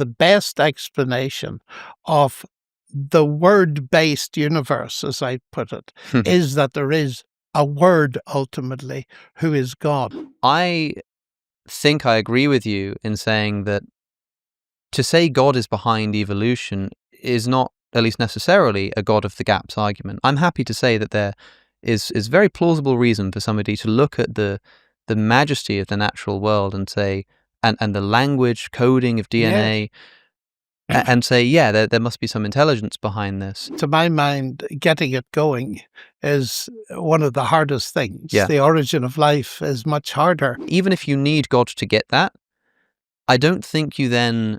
the best explanation of the word-based universe, as I put it, is that there is a word ultimately who is God. I think I agree with you in saying that to say God is behind evolution is not, at least necessarily, a God of the gaps argument. I'm happy to say that there is very plausible reason for somebody to look at the majesty of the natural world and say, and the language coding of DNA, and say, yeah, there must be some intelligence behind this. To my mind, getting it going is one of the hardest things. Yeah. The origin of life is much harder. Even if you need God to get that, I don't think you then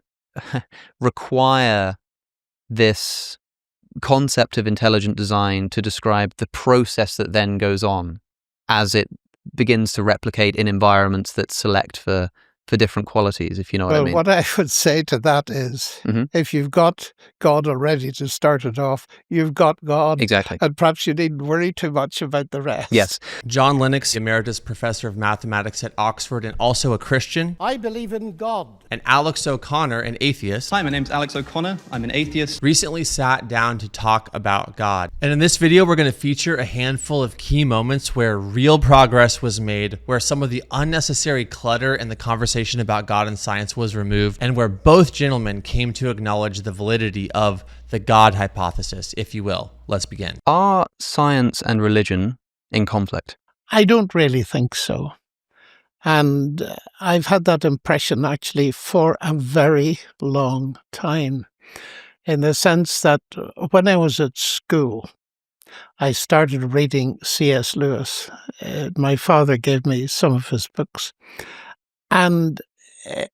require this concept of intelligent design to describe the process that then goes on as it begins to replicate in environments that select for different qualities, if you know what I mean. What I would say to that is, if you've got God already to start it off, you've got God. Exactly. And perhaps you needn't worry too much about the rest. Yes. John Lennox, Emeritus Professor of Mathematics at Oxford and also a Christian. I believe in God. And Alex O'Connor, an atheist. Hi, my name's Alex O'Connor. I'm an atheist. Recently sat down to talk about God. And in this video, we're going to feature a handful of key moments where real progress was made, where some of the unnecessary clutter in the conversation about God and science was removed, and where both gentlemen came to acknowledge the validity of the God hypothesis, if you will. Let's begin. Are science and religion in conflict? I don't really think so. And I've had that impression actually for a very long time, in the sense that when I was at school, I started reading C.S. Lewis. My father gave me some of his books. And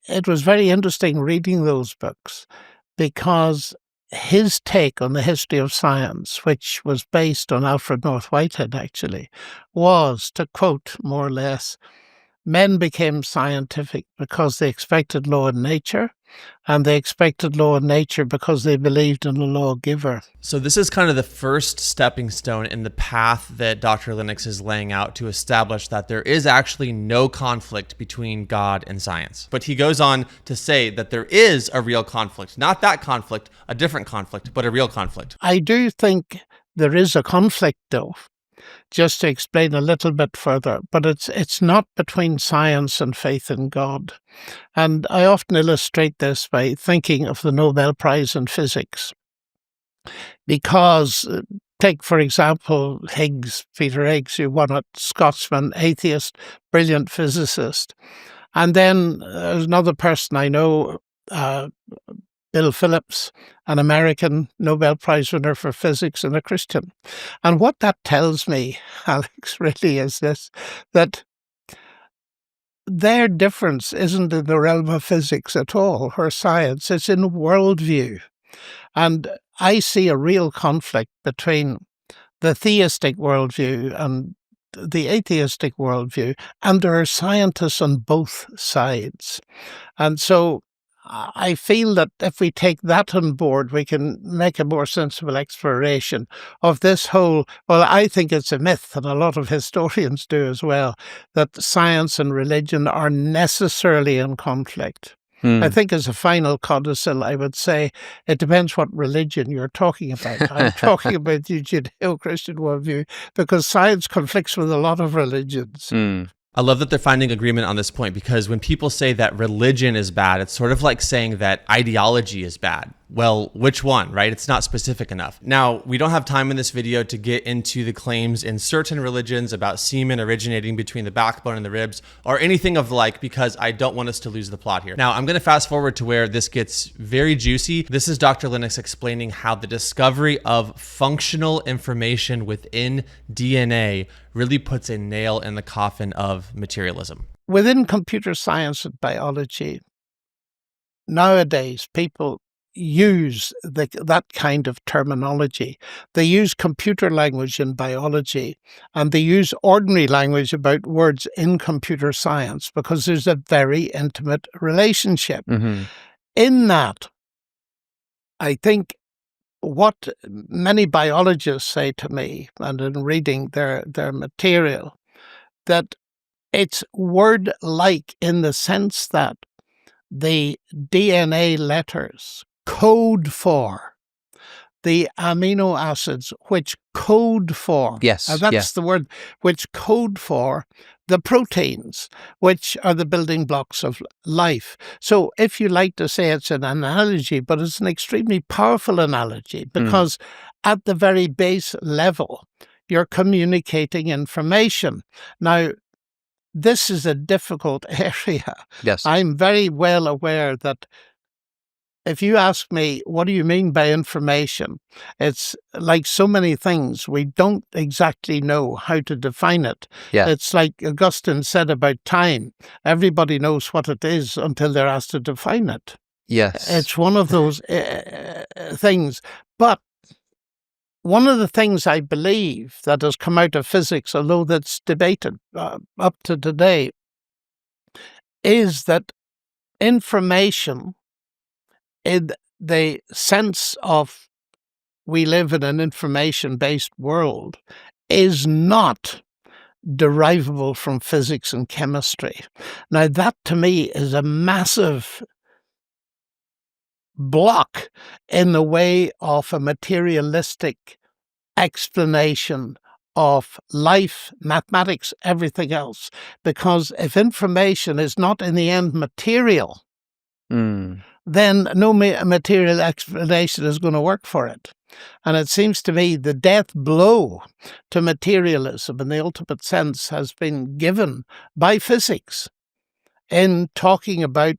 it was very interesting reading those books because his take on the history of science, which was based on Alfred North Whitehead actually, was, to quote more or less, men became scientific because they expected law in nature, and they expected law in nature because they believed in a lawgiver. So this is kind of the first stepping stone in the path that Dr. Lennox is laying out to establish that there is actually no conflict between God and science. But he goes on to say that there is a real conflict, not that conflict, a different conflict, but a real conflict. I do think there is a conflict, though. Just to explain a little bit further, but it's not between science and faith in God. And I often illustrate this by thinking of the Nobel Prize in Physics. Because, take for example, Higgs, Peter Higgs, who won it, Scotsman, atheist, brilliant physicist. And then there's another person I know, Bill Phillips, an American Nobel Prize winner for physics and a Christian. And what that tells me, Alex, really is this, that their difference isn't in the realm of physics at all, or science, it's in worldview. And I see a real conflict between the theistic worldview and the atheistic worldview, and there are scientists on both sides. And so I feel that if we take that on board, we can make a more sensible exploration of this whole, well, I think it's a myth, and a lot of historians do as well, that science and religion are necessarily in conflict. I think as a final codicil, I would say it depends what religion you're talking about. I'm talking about the Judeo-Christian worldview, because science conflicts with a lot of religions. I love that they're finding agreement on this point, because when people say that religion is bad, it's sort of like saying that ideology is bad. Well, which one, right? It's not specific enough. Now, we don't have time in this video to get into the claims in certain religions about semen originating between the backbone and the ribs or anything of the like, because I don't want us to lose the plot here. Now, I'm going to fast forward to where this gets very juicy. This is Dr. Lennox explaining how the discovery of functional information within DNA really puts a nail in the coffin of materialism. Within computer science and biology, nowadays people use that kind of terminology. They use computer language in biology, and they use ordinary language about words in computer science because there's a very intimate relationship. In that, I think what many biologists say to me, and in reading their material, that it's word-like in the sense that the DNA letters code for the amino acids which code for, Yes, and that's the word, which code for the proteins, which are the building blocks of life. So if you like to say it's an analogy, but it's an extremely powerful analogy, because at the very base level, you're communicating information. Now, this is a difficult area. Yes. I'm very well aware that if you ask me, what do you mean by information? It's like so many things. We don't exactly know how to define it. Yeah. It's like Augustine said about time. Everybody knows what it is until they're asked to define it. Yes. It's one of those things. But one of the things I believe that has come out of physics, although that's debated up to today, is that information, in the sense of we live in an information-based world, is not derivable from physics and chemistry. Now, that to me is a massive block in the way of a materialistic explanation of life, mathematics, everything else. Because if information is not in the end material, then no material explanation is going to work for it. And it seems to me the death blow to materialism in the ultimate sense has been given by physics in talking about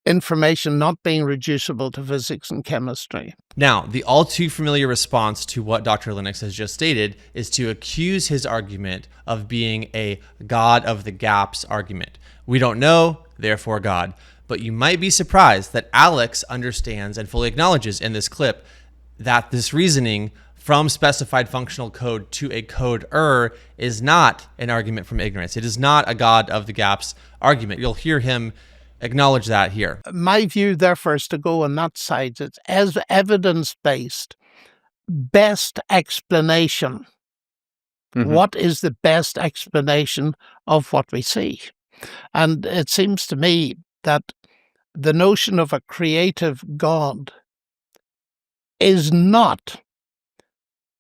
information not being reducible to physics and chemistry. Now, the all too familiar response to what Dr. Lennox has just stated is to accuse his argument of being a God of the gaps argument. We don't know, therefore God. But you might be surprised that Alex understands and fully acknowledges in this clip that this reasoning from specified functional code to a code error is not an argument from ignorance. It is not a God of the gaps argument. You'll hear him acknowledge that here. My view, therefore, is to go on that side. It's as evidence-based, best explanation. What is the best explanation of what we see? And it seems to me that the notion of a creative God is not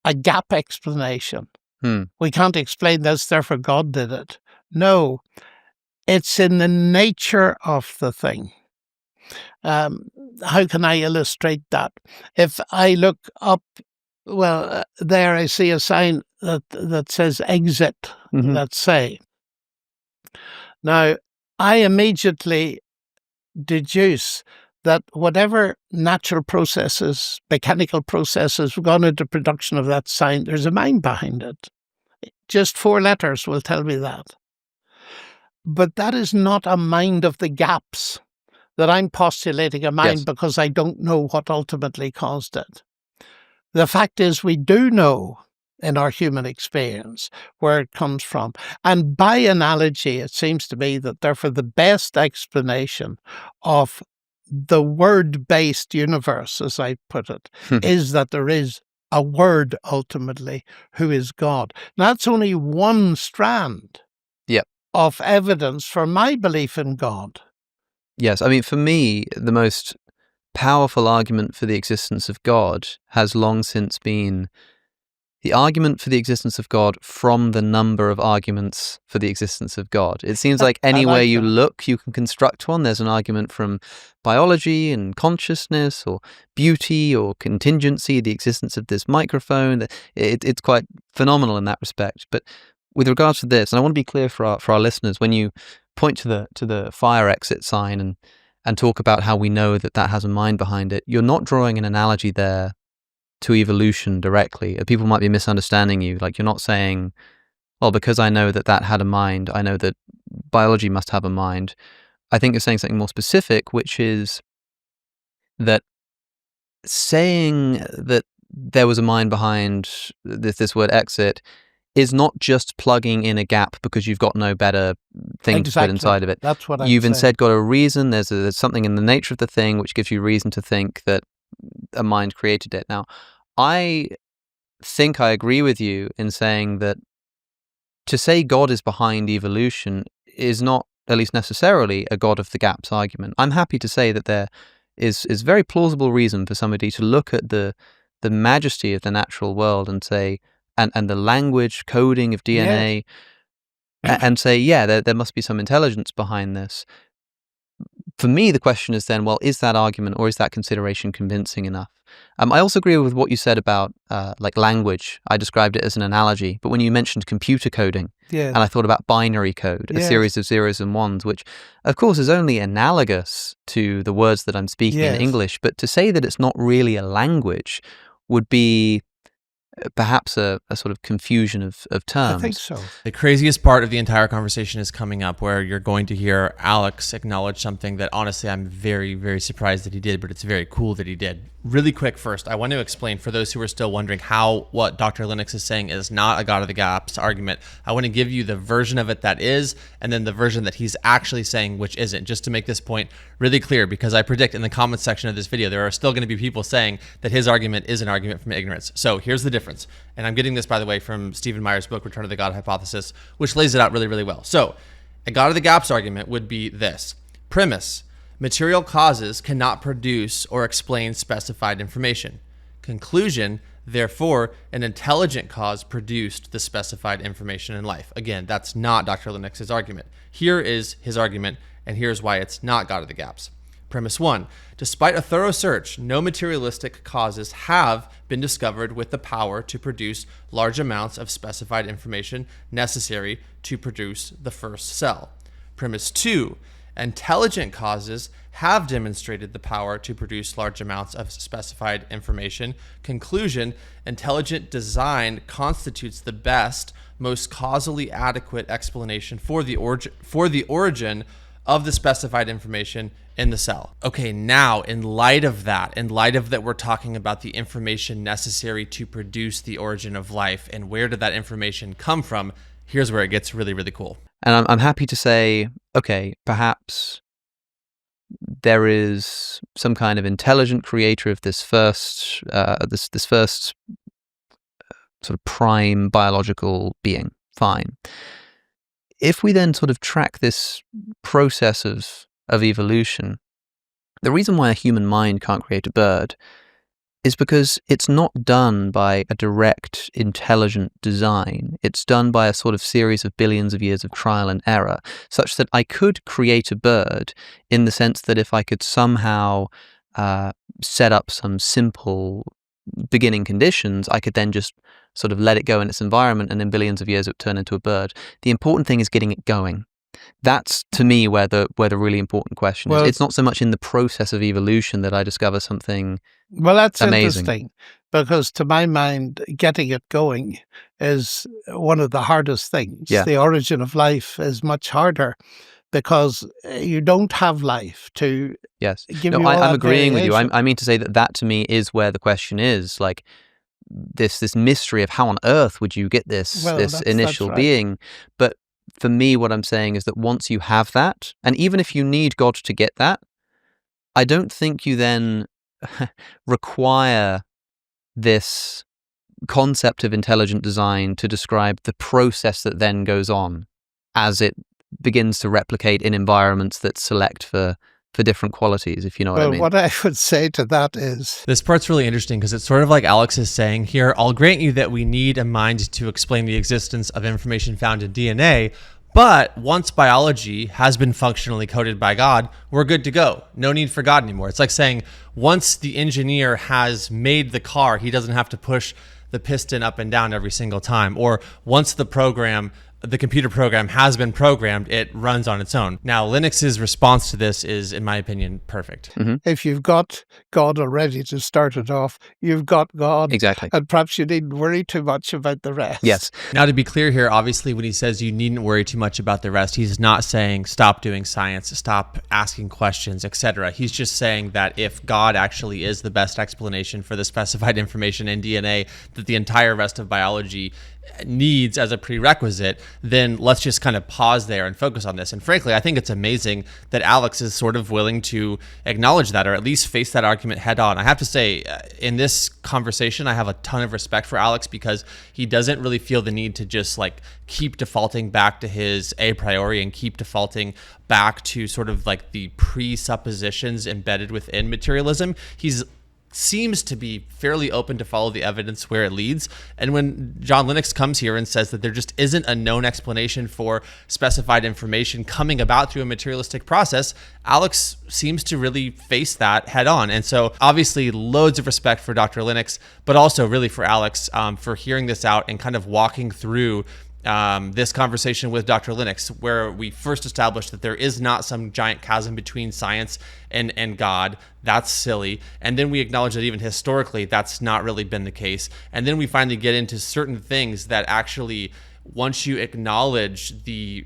a gap explanation. We can't explain this, therefore God did it. No, it's in the nature of the thing. How can I illustrate that? If I look up, there I see a sign that says exit, let's say. Now, I immediately deduce that whatever natural processes, mechanical processes have gone into production of that sign, there's a mind behind it. Just 4 letters will tell me that. But that is not a mind of the gaps, that I'm postulating a mind because I don't know what ultimately caused it. The fact is we do know in our human experience where it comes from. And by analogy, it seems to me that therefore the best explanation of the word-based universe, as I put it, is that there is a word ultimately who is God. Now, that's only one strand of evidence for my belief in God. Yes, I mean, for me, the most powerful argument for the existence of God has long since been the argument for the existence of God from the number of arguments for the existence of God. It seems like anywhere you look, you can construct one. There's an argument from biology and consciousness or beauty or contingency, the existence of this microphone. It's quite phenomenal in that respect. But with regards to this, and I want to be clear for our listeners, when you point to the fire exit sign and talk about how we know that has a mind behind it, you're not drawing an analogy there to evolution directly. People might be misunderstanding you. Like, you're not saying, well, because I know that had a mind, I know that biology must have a mind. I think you're saying something more specific, which is that saying that there was a mind behind this word exit is not just plugging in a gap because you've got no better thing to put inside of it. That's what You've instead got a reason. There's something in the nature of the thing which gives you reason to think that a mind created it. Now, I think I agree with you in saying that to say God is behind evolution is not at least necessarily, a God of the gaps argument. I'm happy to say that there is very plausible reason for somebody to look at the majesty of the natural world and say, and the language coding of DNA, and say, yeah, there must be some intelligence behind this. For me, the question is then, well, is that argument or is that consideration convincing enough? I also agree with what you said about like language. I described it as an analogy, but when you mentioned computer coding, and I thought about binary code, a series of zeros and ones, which of course is only analogous to the words that I'm speaking in English, but to say that it's not really a language would be perhaps a sort of confusion of terms. I think so. The craziest part of the entire conversation is coming up, where you're going to hear Alex acknowledge something that honestly I'm very, very surprised that he did, but it's very cool that he did. Really quick first, I want to explain for those who are still wondering how what Dr. Lennox is saying is not a God of the gaps argument. I want to give you the version of it that is, and then the version that he's actually saying which isn't, just to make this point really clear, because I predict in the comments section of this video there are still going to be people saying that his argument is an argument from ignorance. So here's the difference. And I'm getting this, by the way, from Stephen Meyer's book, Return of the God Hypothesis, which lays it out really, really well. So a God of the gaps argument would be this. Premise: material causes cannot produce or explain specified information. Conclusion: therefore, an intelligent cause produced the specified information in life. Again, that's not Dr. Lennox's argument. Here is his argument, and here's why it's not God of the gaps. Premise 1. Despite a thorough search, no materialistic causes have been discovered with the power to produce large amounts of specified information necessary to produce the first cell. Premise 2. Intelligent causes have demonstrated the power to produce large amounts of specified information. Conclusion: intelligent design constitutes the best, most causally adequate explanation for the origin of the specified information in the cell. Okay, now in light of that we're talking about the information necessary to produce the origin of life and where did that information come from, here's where it gets really, really cool. And I'm happy to say, okay, perhaps there is some kind of intelligent creator of this first sort of prime biological being. Fine. If we then sort of track this process of evolution, the reason why a human mind can't create a bird is because it's not done by a direct, intelligent design. It's done by a sort of series of billions of years of trial and error, such that I could create a bird in the sense that if I could somehow set up some simple beginning conditions, I could then just sort of let it go in its environment, and in billions of years it would turn into a bird. The important thing is getting it going. That's, to me, where the really important question is. It's not so much in the process of evolution that I discover something that's amazing. Interesting, because to my mind, getting it going is one of the hardest things. Yeah. The origin of life is much harder because you don't have life to give you all I'm that agreeing with you. variation. I mean to say that to me is where the question is, like this mystery of how on earth would you get this initial right. being. But for me, what I'm saying is that once you have that, and even if you need God to get that, I don't think you then require this concept of intelligent design to describe the process that then goes on as it begins to replicate in environments that select for different qualities, if you know what I mean. What I would say to that is... This part's really interesting because it's sort of like Alex is saying here. I'll grant you that we need a mind to explain the existence of information found in DNA, but once biology has been functionally coded by God, we're good to go. No need for God anymore. It's like saying once the engineer has made the car, he doesn't have to push the piston up and down every single time. Or once the computer program has been programmed, it runs on its own. Now, Lennox's response to this is, in my opinion, perfect. Mm-hmm. If you've got God already to start it off, you've got God. Exactly. And perhaps you needn't worry too much about the rest. Yes. Now, to be clear here, obviously, when he says you needn't worry too much about the rest, he's not saying stop doing science, stop asking questions, etc. He's just saying that if God actually is the best explanation for the specified information in DNA, that the entire rest of biology needs as a prerequisite, then let's just kind of pause there and focus on this. And frankly, I think it's amazing that Alex is sort of willing to acknowledge that, or at least face that argument head on. I have to say, in this conversation, I have a ton of respect for Alex because he doesn't really feel the need to just like keep defaulting back to his a priori and keep defaulting back to sort of like the presuppositions embedded within materialism. He's seems to be fairly open to follow the evidence where it leads. And when John Lennox comes here and says that there just isn't a known explanation for specified information coming about through a materialistic process, Alex seems to really face that head on. And so obviously loads of respect for Dr. Lennox, but also really for Alex for hearing this out and kind of walking through this conversation with Dr. Lennox, where we first established that there is not some giant chasm between science and God. That's silly. And then we acknowledge that even historically, that's not really been the case. And then we finally get into certain things that actually, once you acknowledge the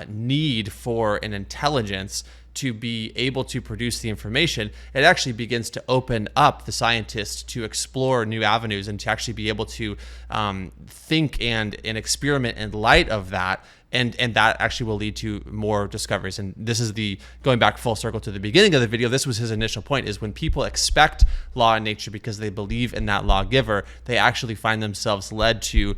need for an intelligence to be able to produce the information, it actually begins to open up the scientists to explore new avenues and to actually be able to think and experiment in light of that. And that actually will lead to more discoveries. And this is going back full circle to the beginning of the video. This was his initial point, is when people expect law in nature because they believe in that lawgiver, they actually find themselves led to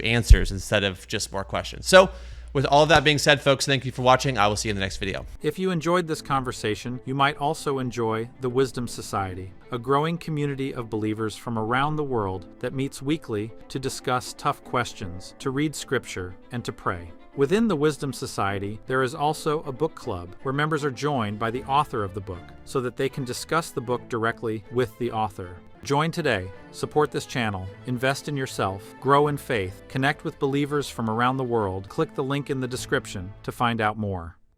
answers instead of just more questions. So with all of that being said, folks, thank you for watching. I will see you in the next video. If you enjoyed this conversation, you might also enjoy the Wisdom Society, a growing community of believers from around the world that meets weekly to discuss tough questions, to read scripture, and to pray. Within the Wisdom Society, there is also a book club where members are joined by the author of the book so that they can discuss the book directly with the author. Join today, support this channel, invest in yourself, grow in faith, connect with believers from around the world. Click the link in the description to find out more.